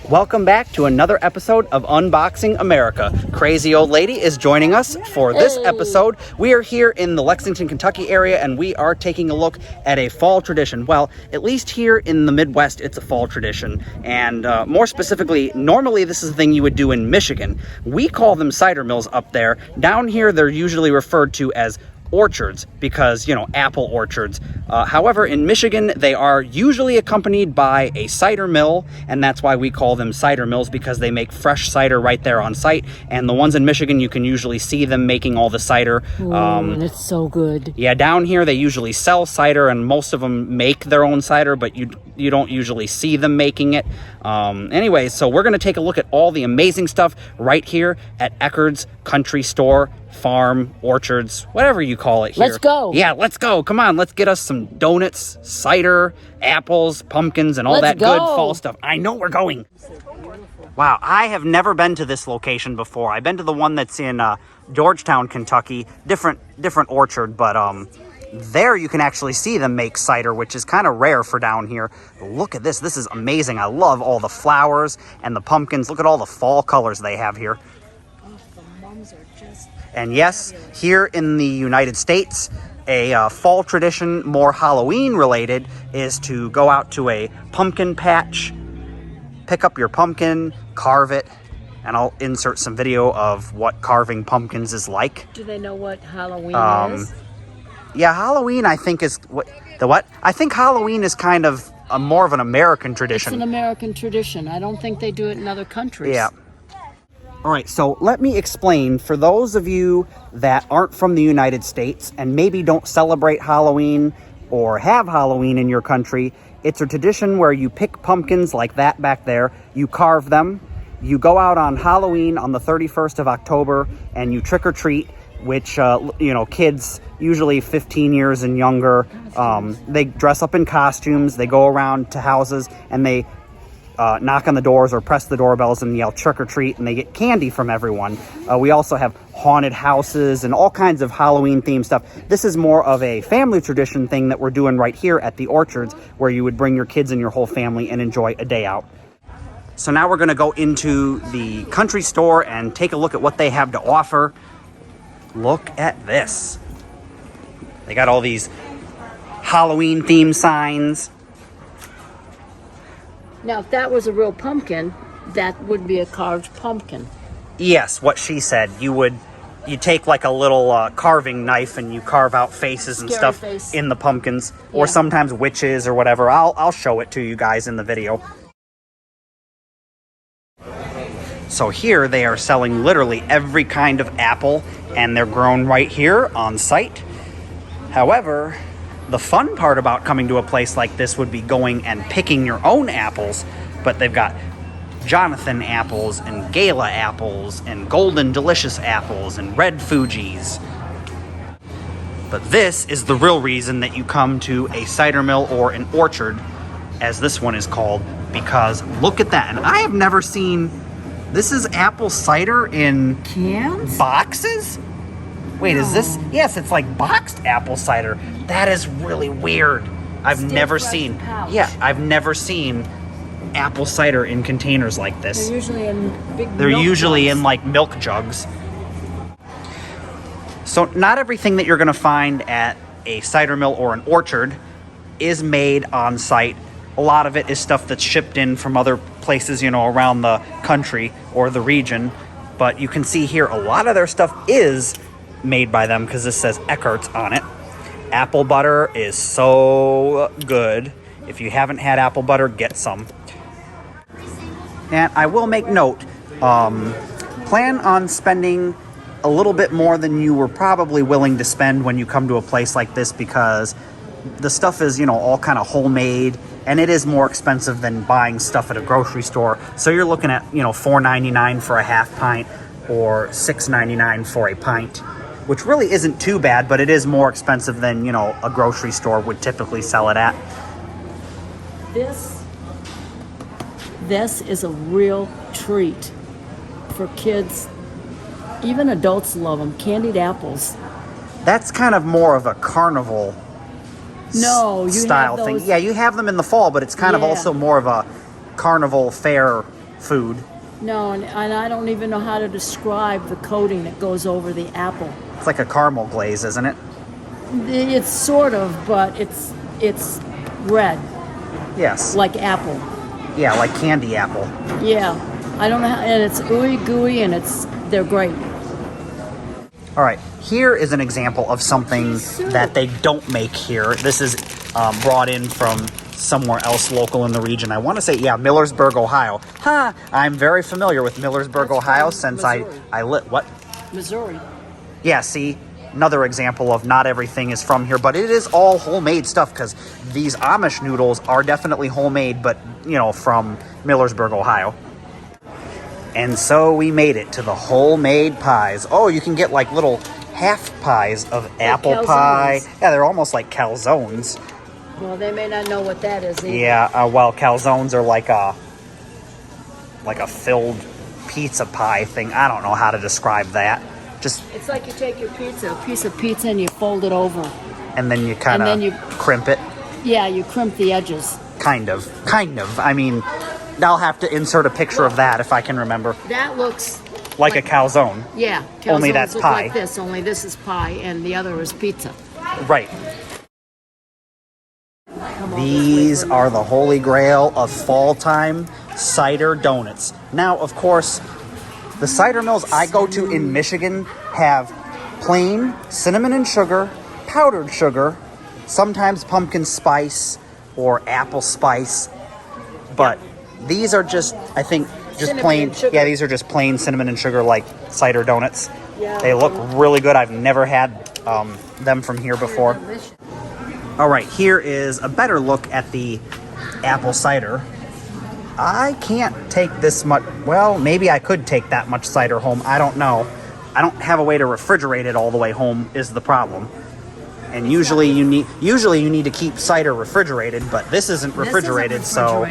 Welcome back to another episode of Unboxing America. Crazy Old Lady is joining us for this episode. We are here in the Lexington, Kentucky area, and we are taking a look at a fall tradition. Well, at least here in the Midwest, it's a fall tradition. And more specifically, normally this is a thing you would do in Michigan. We call them cider mills up there. Down here, they're usually referred to as orchards because, you know, apple orchards. However, in Michigan, they are usually accompanied by a cider mill, and that's why we call them cider mills, because they make fresh cider right there on site. And the ones in Michigan, you can usually see them making all the cider. And it's so good. Yeah, down here, they usually sell cider, and most of them make their own cider, but you don't usually see them making it. Anyways, so we're going to take a look at all the amazing stuff right here at Eckerd's Country Store, Farm, Orchards, whatever you call it here. Let's go. Yeah, let's go. Come on, let's get us some donuts, cider, apples, pumpkins, and all that good fall stuff. I know we're going. Wow, I have never been to this location before. I've been to the one that's in Georgetown, Kentucky. Different orchard, but there you can actually see them make cider, which is kind of rare for down here. But look at this. This is amazing. I love all the flowers and the pumpkins. Look at all the fall colors they have here. And yes, here in the United States, a fall tradition, more Halloween related, is to go out to a pumpkin patch, pick up your pumpkin, carve it, and I'll insert some video of what carving pumpkins is like. Do they know what Halloween is? Yeah, Halloween I think is what? I think Halloween is kind of more of an American tradition. It's an American tradition. I don't think they do it in other countries. Yeah. All right, so let me explain for those of you that aren't from the United States and maybe don't celebrate Halloween or have Halloween in your country. It's a tradition where you pick pumpkins like that back there, you carve them, you go out on Halloween on the 31st of October and you trick or treat, which, kids, usually 15 years and younger, they dress up in costumes, they go around to houses and they knock on the doors or press the doorbells and yell trick or treat, and they get candy from everyone. We also have haunted houses and all kinds of Halloween themed stuff. This is more of a family tradition thing that we're doing right here at the orchards, where you would bring your kids and your whole family and enjoy a day out. So now we're going to go into the country store and take a look at what they have to offer. Look at this. They got all these Halloween themed signs. Now, if that was a real pumpkin, that would be a carved pumpkin. Yes, what she said. You take like a little carving knife and you carve out faces and stuff in the pumpkins, or sometimes witches or whatever. I'll show it to you guys in the video. So here they are selling literally every kind of apple, and they're grown right here on site. However, the fun part about coming to a place like this would be going and picking your own apples, but they've got Jonathan apples and Gala apples and Golden Delicious apples and Red Fuji's. But this is the real reason that you come to a cider mill or an orchard, as this one is called, because look at that. And I have never seen, this is apple cider in cans? Boxes? Wait, No. Is this? Yes, it's like boxed apple cider. That is really weird. I've never seen. Pouch. Yeah, I've never seen apple cider in containers like this. They're usually in big They're milk usually jugs. in like milk jugs. So not everything that you're going to find at a cider mill or an orchard is made on site. A lot of it is stuff that's shipped in from other places, around the country or the region. But you can see here a lot of their stuff is made by them because this says Eckerd's on it. Apple butter is so good. If you haven't had apple butter, get some. And I will make note, plan on spending a little bit more than you were probably willing to spend when you come to a place like this, because the stuff is, all kind of homemade, and it is more expensive than buying stuff at a grocery store. So you're looking at, $4.99 for a half pint or $6.99 for a pint, which really isn't too bad, but it is more expensive than, a grocery store would typically sell it at. This is a real treat for kids. Even adults love them. Candied apples. That's kind of more of a carnival No, you style have those... thing. Yeah, you have them in the fall, but it's kind of also more of a carnival fair food. No, and I don't even know how to describe the coating that goes over the apple. It's like a caramel glaze, isn't it? It's sort of, but it's red, Yes. like apple. Yeah, like candy apple. Yeah, I don't know how, and it's ooey gooey, and they're great. All right, here is an example of something that they don't make here. This is brought in from somewhere else local in the region. I want to say, yeah, Millersburg, Ohio. I'm very familiar with Millersburg, That's Ohio, from since Missouri. I lit. What? Missouri. Yeah, see, another example of not everything is from here, but it is all homemade stuff, because these Amish noodles are definitely homemade, but, you know, from Millersburg, Ohio. And so we made it to the homemade pies. Oh, you can get like little half pies of apple pie. Yeah, they're almost like calzones. Well, they may not know what that is either. Yeah, well, calzones are like a filled pizza pie thing. I don't know how to describe that. Just It's like you take a piece of pizza, and you fold it over. and then you kind of crimp it. Yeah, you crimp the edges. Kind of. I mean, I'll have to insert a picture of that if I can remember. That looks Like a calzone. Yeah, Only calzones that's look pie. like this. Only this is pie, and the other is pizza. Right. These are the holy grail of fall time cider donuts. Now, of course, the cider mills I go to in Michigan have plain cinnamon and sugar, powdered sugar, sometimes pumpkin spice or apple spice. But these are just, I think, just Cinnamon plain. and sugar. Yeah, these are just plain cinnamon and sugar like cider donuts. Yeah. They look really good. I've never had them from here before. All right, here is a better look at the apple cider. I can't take this much. Well, maybe I could take that much cider home. I don't know. I don't have a way to refrigerate it all the way home is the problem. And usually you need to keep cider refrigerated, but this isn't refrigerated, so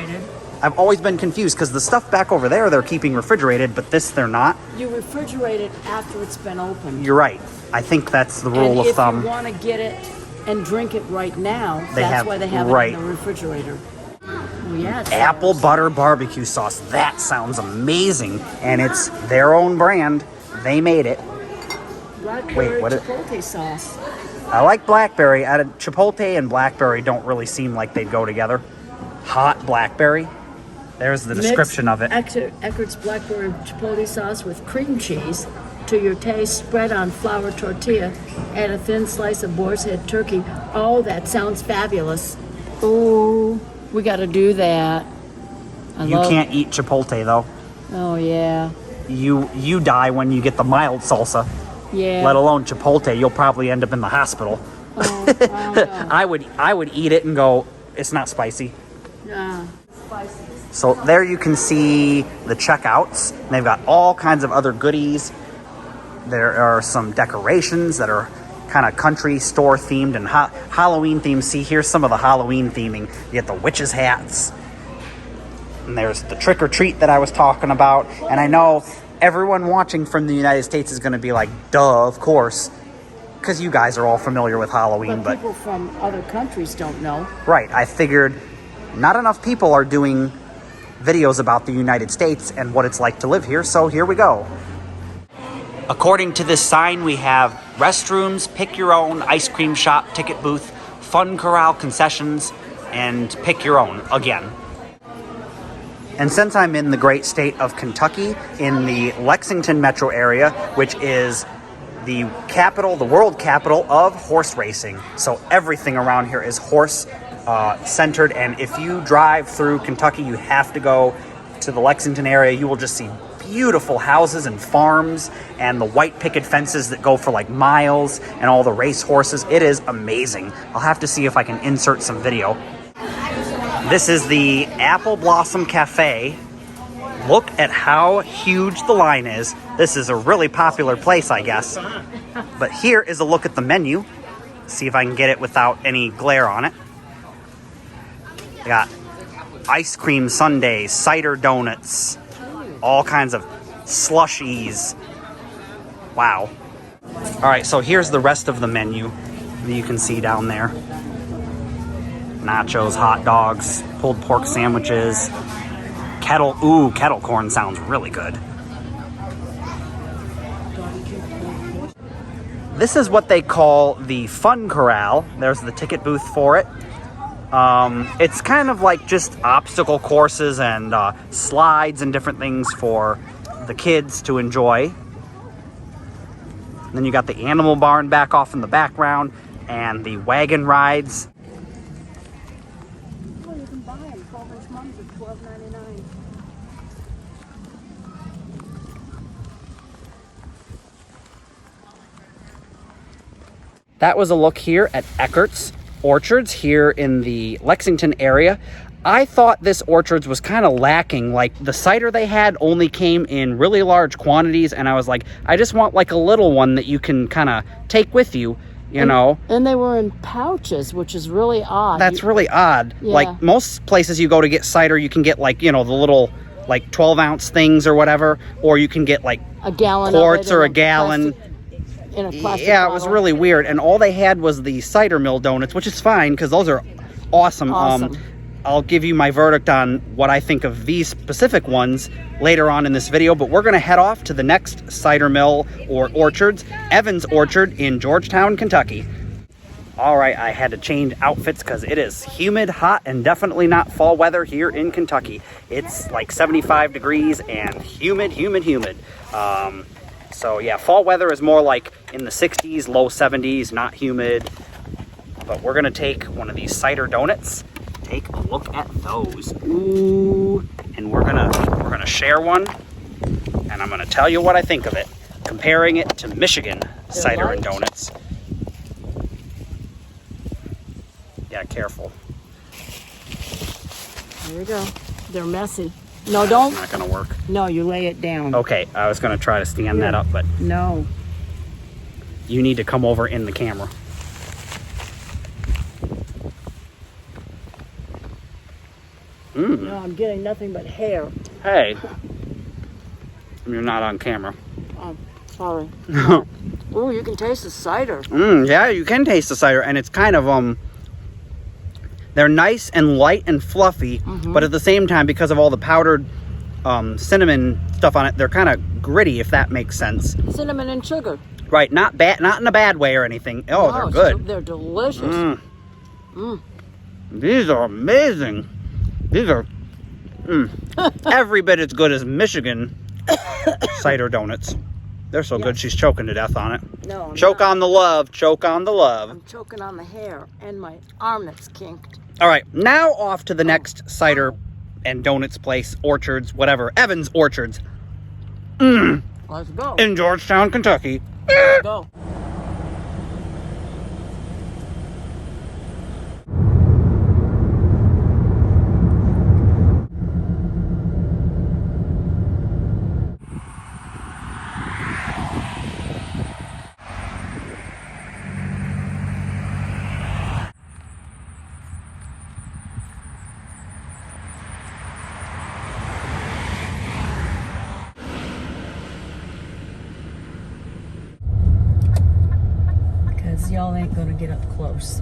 I've always been confused because the stuff back over there they're keeping refrigerated, but this they're not. You refrigerate it after it's been opened. You're right. I think that's the rule And of if thumb. you want to get it and drink it right now, They that's have- why they have right. it in the refrigerator. Oh, yeah, it Apple sours. butter barbecue sauce. That sounds amazing. And it's their own brand. They made it. Blackberry Wait, what is- chipotle sauce. I like blackberry. Chipotle and blackberry don't really seem like they'd go together. Hot blackberry. There's the description of it. Eckert's blackberry chipotle sauce with cream cheese to your taste. Spread on flour tortilla. Add a thin slice of boar's head turkey. Oh, that sounds fabulous. Oh, we got to do that. You can't eat chipotle though. Oh yeah. You die when you get the mild salsa. Yeah. Let alone chipotle. You'll probably end up in the hospital. Oh, I don't know. I would eat it and go, it's not spicy. Spicy. So there you can see the checkouts. They've got all kinds of other goodies. There are some decorations that are kind of country store themed and Halloween themed. See, here's some of the Halloween theming. You get the witches' hats. And there's the trick or treat that I was talking about. And I know everyone watching from the United States is going to be like, duh, of course. Because you guys are all familiar with Halloween. But people from other countries don't know. Right. I figured not enough people are doing videos about the United States and what it's like to live here, so here we go. According to this sign, we have restrooms, pick your own, ice cream shop, ticket booth, fun corral concessions, and pick your own again. And since I'm in the great state of Kentucky, in the Lexington metro area, which is the capital, the world capital of horse racing, so everything around here is horse centered, and if you drive through Kentucky, you have to go to the Lexington area. You will just see beautiful houses and farms and the white picket fences that go for like miles and all the race horses. It is amazing. I'll have to see if I can insert some video. This is the Apple Blossom Cafe. Look at how huge the line is. This is a really popular place, I guess. But here is a look at the menu. See if I can get it without any glare on it. We got ice cream sundaes, cider donuts, all kinds of slushies. Wow. All right, so here's the rest of the menu that you can see down there. Nachos, hot dogs, pulled pork sandwiches, kettle corn sounds really good. This is what they call the Fun Corral. There's the ticket booth for it. It's kind of like just obstacle courses and slides and different things for the kids to enjoy. And then you got the animal barn back off in the background and the wagon rides. Oh, you can buy them. 12-inch mums at $12.99. That was a look here at Eckert's Orchards here in the Lexington area. I thought this Orchards was kind of lacking. Like, the cider they had only came in really large quantities, and I was like, I just want like a little one that you can kind of take with you, you know. And they were in pouches, which is really odd. That's really odd. Yeah. Like, most places you go to get cider, you can get like, you know, the little like 12-ounce things or whatever, or you can get like a gallon quarts or a gallon. gallon. In a plastic Yeah, bottle. it was really weird. And all they had was the Cider Mill donuts, which is fine because those are awesome. I'll give you my verdict on what I think of these specific ones later on in this video, but we're going to head off to the next Cider Mill or Orchards, Evans Orchard in Georgetown, Kentucky. All right, I had to change outfits because it is humid, hot, and definitely not fall weather here in Kentucky. It's like 75 degrees and humid. So yeah, fall weather is more like in the 60s, low 70s, not humid. But we're gonna take one of these cider donuts. Take a look at those. Ooh, and we're gonna share one, and I'm gonna tell you what I think of it, comparing it to Michigan cider and donuts. Yeah, careful. Here we go. They're messy. No, don't. It's not gonna work. No, you lay it down. Okay, I was gonna try to stand that up, but no. You need to come over in the camera. No, I'm getting nothing but hair. Hey, you're not on camera. Oh, sorry. Oh, you can taste the cider. Yeah, you can taste the cider, and it's kind of they're nice and light and fluffy, but at the same time, because of all the powdered cinnamon stuff on it, they're kind of gritty, if that makes sense. Cinnamon and sugar. Right, not bad, not in a bad way or anything. Oh, they're good. They're delicious. These are amazing. These are every bit as good as Michigan cider donuts. They're so good, she's choking to death on it. No, choke on the love, choke on the love. I'm choking on the hair and my arm that's kinked. All right, now off to the next cider and donuts place, Orchards, whatever, Evans Orchards. Let's go. In Georgetown, Kentucky. Let's go. Y'all ain't gonna get up close.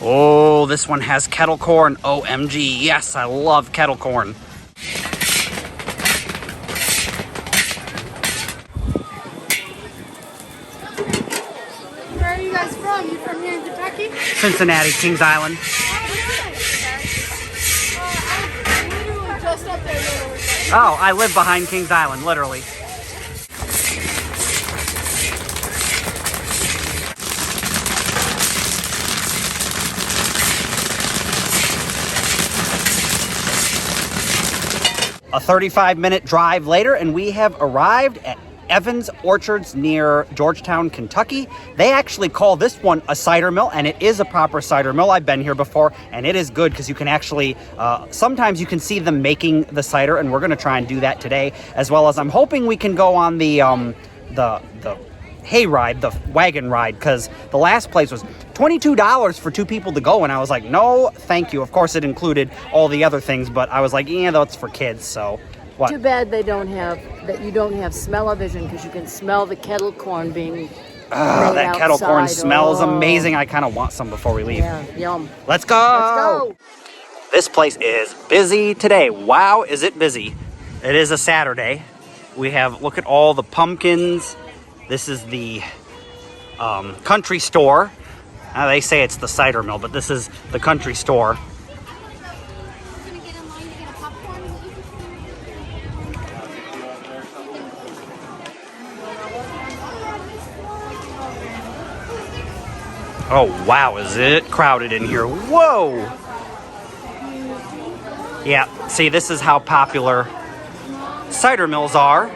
Oh, this one has kettle corn. OMG, yes, I love kettle corn. Where are you guys from? You from here in Kentucky? Cincinnati, Kings Island. I'm literally just up there. Oh, I live behind Kings Island, literally. A 35-minute drive later, and we have arrived at Evans Orchards near Georgetown, Kentucky. They actually call this one a cider mill, and it is a proper cider mill. I've been here before, and it is good because you can actually, sometimes you can see them making the cider, and we're going to try and do that today, as well as I'm hoping we can go on the hay ride, the wagon ride, because the last place was $22 for 2 people to go, and I was like, no, thank you. Of course, it included all the other things, but I was like, yeah, that's for kids, so What? Too bad you don't have smell-o-vision, because you can smell the kettle corn being made That kettle corn outside. smells Oh. amazing. I kind of want some before we leave. Yeah, yum. Let's go. Let's go. This place is busy today. Wow, is it busy. It is a Saturday. We have, look at all the pumpkins. This is the country store. They say it's the cider mill, but this is the country store. Oh, wow, is it crowded in here? Whoa! Yeah, see, this is how popular cider mills are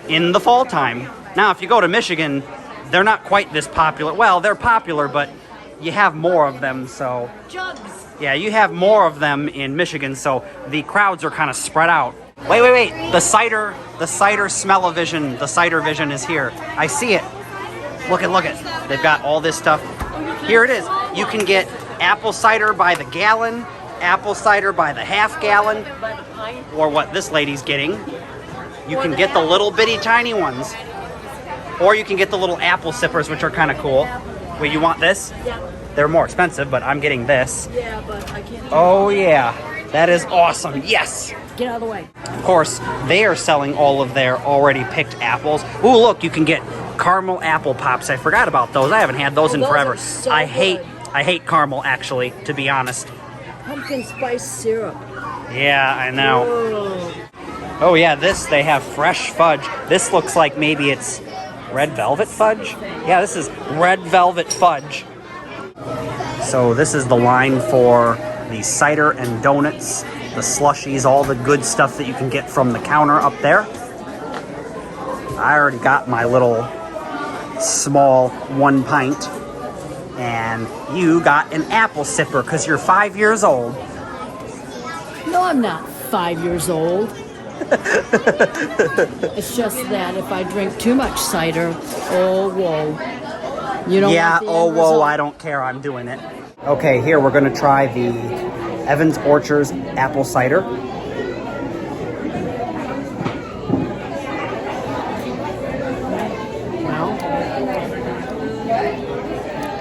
in the fall time. Now, if you go to Michigan, they're not quite this popular. Well, they're popular, but you have more of them, so... Jugs. Yeah, you have more of them in Michigan, so the crowds are kind of spread out. Wait. The cider smell-o-vision, the cider vision is here. I see it. Look it. They've got all this stuff. Here it is. You can get apple cider by the gallon, apple cider by the half gallon, or what this lady's getting. You can get the little bitty tiny ones. Or you can get the little apple sippers, which are kind of cool. Wait, you want this? Yeah. They're more expensive, but I'm getting this. Yeah, but I can't. Oh yeah, that is awesome. Yes. Get out of the way. Of course, they are selling all of their already picked apples. Ooh, look, you can get caramel apple pops. I forgot about those. I haven't had those in those forever. are so I hate good. caramel, actually, to be honest. Pumpkin spice syrup. Yeah, I know. Oh. Oh yeah, they have fresh fudge. This looks like maybe it's red velvet fudge. Yeah, this is red velvet fudge. So this is the line for the cider and donuts, the slushies, all the good stuff that you can get from the counter up there. I already got my little small 1 pint, and you got an apple sipper because you're 5 years old. No, I'm not 5 years old. It's just that if I drink too much cider, oh whoa. You don't Yeah, want the oh end whoa, result. I don't care, I'm doing it. Okay, here we're gonna try the Evans Orchards apple cider.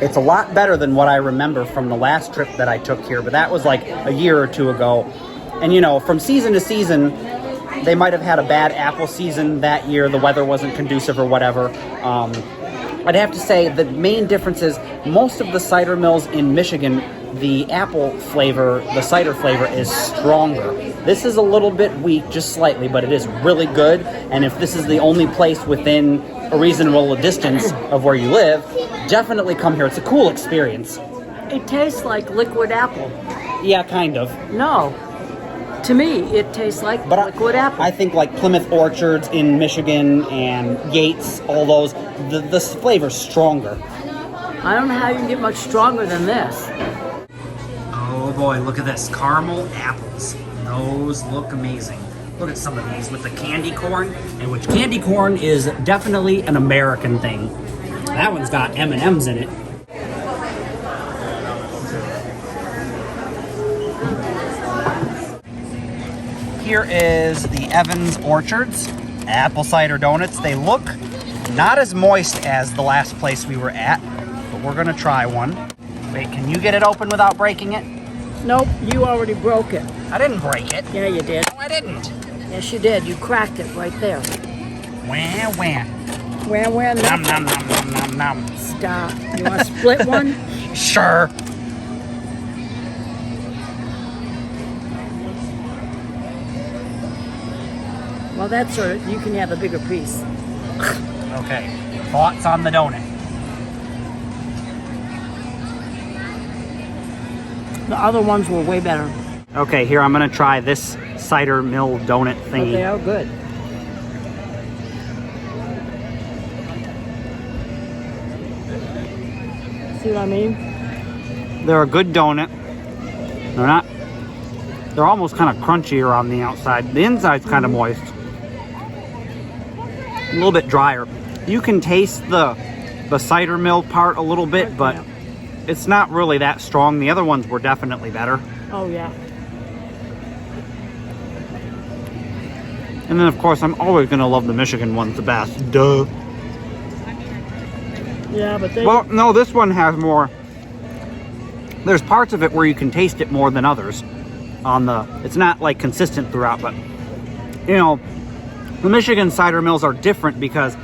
It's a lot better than what I remember from the last trip that I took here, but that was like a year or two ago. And you know, from season to season, they might have had a bad apple season that year. The weather wasn't conducive or whatever. I'd have to say the main difference is most of the cider mills in Michigan, the apple flavor, the cider flavor is stronger. This is a little bit weak, just slightly, but it is really good. And if this is the only place within a reasonable distance of where you live, definitely come here. It's a cool experience. It tastes like liquid apple. Yeah, kind of. No. To me, it tastes like But liquid apple. I think like Plymouth Orchards in Michigan and Yates, all those, the flavor's stronger. I don't know how you can get much stronger than this. Oh boy, look at this. Caramel apples. Those look amazing. Look at some of these with the candy corn, and which candy corn is definitely an American thing. That one's got M&Ms in it. Here is the Evans Orchards apple cider donuts. They look not as moist as the last place we were at, but we're gonna try one. Wait, can you get it open without breaking it? Nope, you already broke it. I didn't break it. Yeah, you did. No, I didn't. Yes, you did. You cracked it right there. Wah, wah. Where, Nom, nom, nom, nom, nom, nom. Stop. You want to split one? Sure. Well, that's sort of, you can have a bigger piece. Okay. Thoughts on the donut? The other ones were way better. Okay, here I'm gonna try this Cider Mill donut But thingy. they are good. See what I mean? They're a good donut. They're not. They're almost kind of crunchy around the outside. The inside's kind of moist. A little bit drier. You can taste the cider mill part a little bit, but it's not really that strong. The other ones were definitely better. Oh, yeah. And And then, of course, I'm always going to love the Michigan ones the best. Duh. Yeah, but they... Well, no, this one has more. There's parts of it where you can taste it more than others. It's not like consistent throughout, but you know, the Michigan cider mills are different because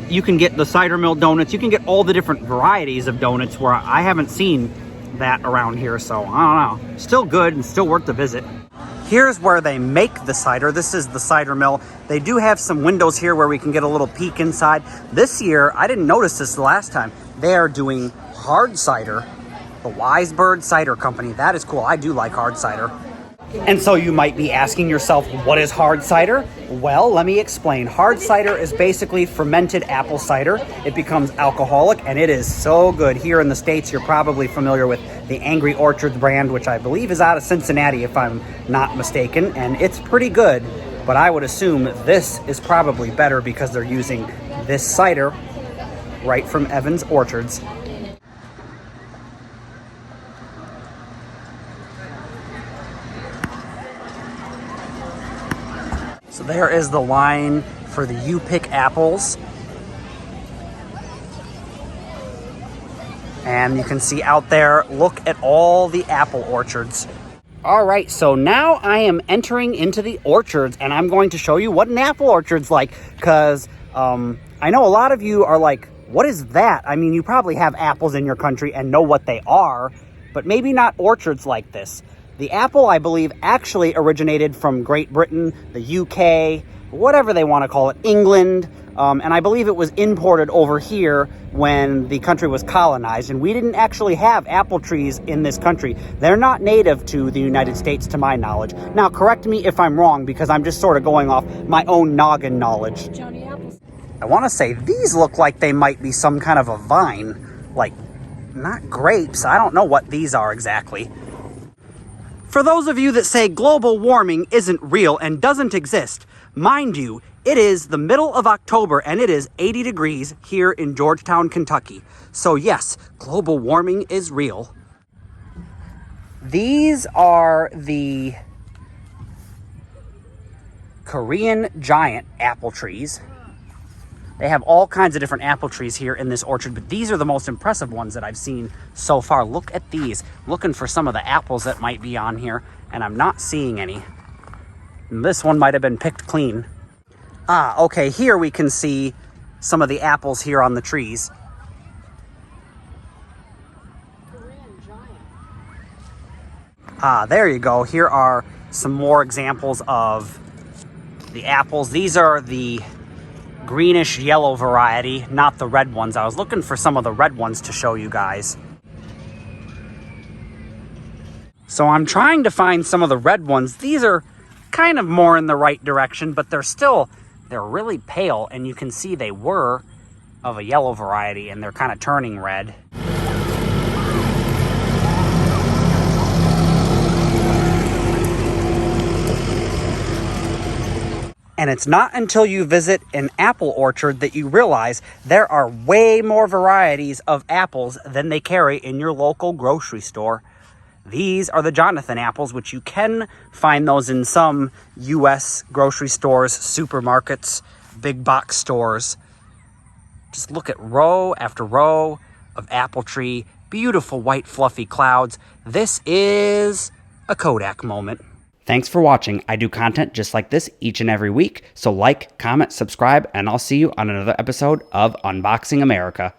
you can get the Cider Mill donuts. You can get all the different varieties of donuts where I haven't seen that around here. So I don't know. Still good and still worth the visit. Here's where they make the cider. This is the Cider Mill. They do have some windows here where we can get a little peek inside. This year, I didn't notice this the last time, they are doing hard cider. The Wise Bird Cider Company. That is cool. I do like hard cider. And so you might be asking yourself, what is hard cider? Well, let me explain. Hard cider is basically fermented apple cider. It becomes alcoholic, and it is so good. Here in the States, you're probably familiar with the Angry Orchards brand, which I believe is out of Cincinnati, if I'm not mistaken, and it's pretty good. But I would assume this is probably better because they're using this cider right from Evans Orchards. So there is the line for the You Pick apples. And you can see out there, look at all the apple orchards. All right, so now I am entering into the orchards, and I'm going to show you what an apple orchard's like, because I know a lot of you are like, what is that? I mean, you probably have apples in your country and know what they are, but maybe not orchards like this. The apple, I believe, actually originated from Great Britain, the UK, whatever they want to call it, England, and I believe it was imported over here when the country was colonized, and we didn't actually have apple trees in this country. They're not native to the United States, to my knowledge. Now, correct me if I'm wrong, because I'm just sort of going off my own noggin knowledge. Johnny Apples. I want to say these look like they might be some kind of a vine, like, not grapes. I don't know what these are exactly. For those of you that say global warming isn't real and doesn't exist, mind you, it is the middle of October and it is 80 degrees here in Georgetown, Kentucky. So yes, global warming is real. These are the Korean giant apple trees. They have all kinds of different apple trees here in this orchard, but these are the most impressive ones that I've seen so far. Look at these. Looking for some of the apples that might be on here, and I'm not seeing any. And this one might have been picked clean. Ah, okay, here we can see some of the apples here on the trees. Ah, there you go. Here are some more examples of the apples. These are the greenish yellow variety, not the red ones. I was looking for some of the red ones to show you guys. So I'm trying to find some of the red ones. These are kind of more in the right direction, but they're really pale, and you can see they were of a yellow variety, and they're kind of turning red. And it's not until you visit an apple orchard that you realize there are way more varieties of apples than they carry in your local grocery store. These are the Jonathan apples, which you can find those in some U.S. grocery stores, supermarkets, big box stores. Just look at row after row of apple tree, beautiful white fluffy clouds. This is a Kodak moment. Thanks for watching. I do content just like this each and every week, so like, comment, subscribe, and I'll see you on another episode of Unboxing America.